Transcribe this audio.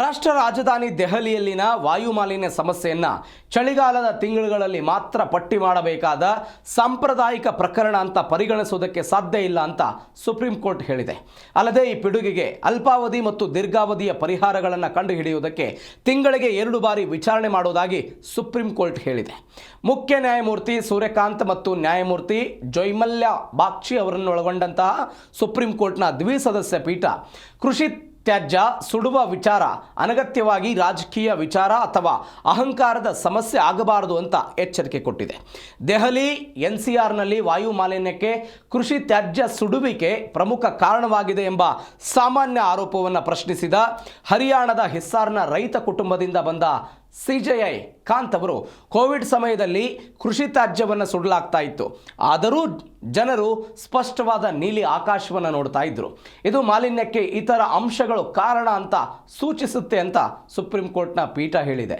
ರಾಷ್ಟ್ರ ರಾಜಧಾನಿ ದೆಹಲಿಯಲ್ಲಿನ ವಾಯು ಮಾಲಿನ್ಯ ಸಮಸ್ಯೆಯನ್ನು ಚಳಿಗಾಲದ ತಿಂಗಳುಗಳಲ್ಲಿ ಮಾತ್ರ ಪಟ್ಟಿ ಮಾಡಬೇಕಾದ ಸಾಂಪ್ರದಾಯಿಕ ಪ್ರಕರಣ ಅಂತ ಪರಿಗಣಿಸುವುದಕ್ಕೆ ಸಾಧ್ಯ ಇಲ್ಲ ಅಂತ ಸುಪ್ರೀಂ ಕೋರ್ಟ್ ಹೇಳಿದೆ. ಅಲ್ಲದೆ ಈ ಪಿಡುಗಿಗೆ ಅಲ್ಪಾವಧಿ ಮತ್ತು ದೀರ್ಘಾವಧಿಯ ಪರಿಹಾರಗಳನ್ನು ಕಂಡುಹಿಡಿಯುವುದಕ್ಕೆ ತಿಂಗಳಿಗೆ 2 ಬಾರಿ ವಿಚಾರಣೆ ಮಾಡುವುದಾಗಿ ಸುಪ್ರೀಂ ಕೋರ್ಟ್ ಹೇಳಿದೆ. ಮುಖ್ಯ ನ್ಯಾಯಮೂರ್ತಿ ಸೂರ್ಯಕಾಂತ್ ಮತ್ತು ನ್ಯಾಯಮೂರ್ತಿ ಜೊಯ್ಮಲ್ಯ ಬಾಗ್ಚಿ ಅವರನ್ನು ಒಳಗೊಂಡಂತಹ ಸುಪ್ರೀಂ ಕೋರ್ಟ್ನ ದ್ವಿಸದಸ್ಯ ಪೀಠ ಕೃಷಿ ತ್ಯಾಜ್ಯ ಸುಡುವ ವಿಚಾರ ಅನಗತ್ಯವಾಗಿ ರಾಜಕೀಯ ವಿಚಾರ ಅಥವಾ ಅಹಂಕಾರದ ಸಮಸ್ಯೆ ಆಗಬಾರದು ಅಂತ ಎಚ್ಚರಿಕೆ ಕೊಟ್ಟಿದೆ. ದೆಹಲಿ ಎನ್ಸಿಆರ್ನಲ್ಲಿ ವಾಯು ಮಾಲಿನ್ಯಕ್ಕೆ ಕೃಷಿ ತ್ಯಾಜ್ಯ ಸುಡುವಿಕೆ ಪ್ರಮುಖ ಕಾರಣವಾಗಿದೆ ಎಂಬ ಸಾಮಾನ್ಯ ಆರೋಪವನ್ನು ಪ್ರಶ್ನಿಸಿದ ಹರಿಯಾಣದ ಹಿಸ್ಸಾರ್ನ ರೈತ ಕುಟುಂಬದಿಂದ ಬಂದ ಸಿಜೆಐ ಕಾಂತ್ ಅವರು ಕೋವಿಡ್ ಸಮಯದಲ್ಲಿ ಕೃಷಿ ತ್ಯಾಜ್ಯವನ್ನು ಸುಡಲಾಗ್ತಾ ಇತ್ತು, ಆದರೂ ಜನರು ಸ್ಪಷ್ಟವಾದ ನೀಲಿ ಆಕಾಶವನ್ನು ನೋಡ್ತಾ ಇದ್ರು. ಇದು ಮಾಲಿನ್ಯಕ್ಕೆ ಇತರ ಅಂಶಗಳು ಕಾರಣ ಅಂತ ಸೂಚಿಸುತ್ತೆ ಅಂತ ಸುಪ್ರೀಂ ಕೋರ್ಟ್ನ ಪೀಠ ಹೇಳಿದೆ.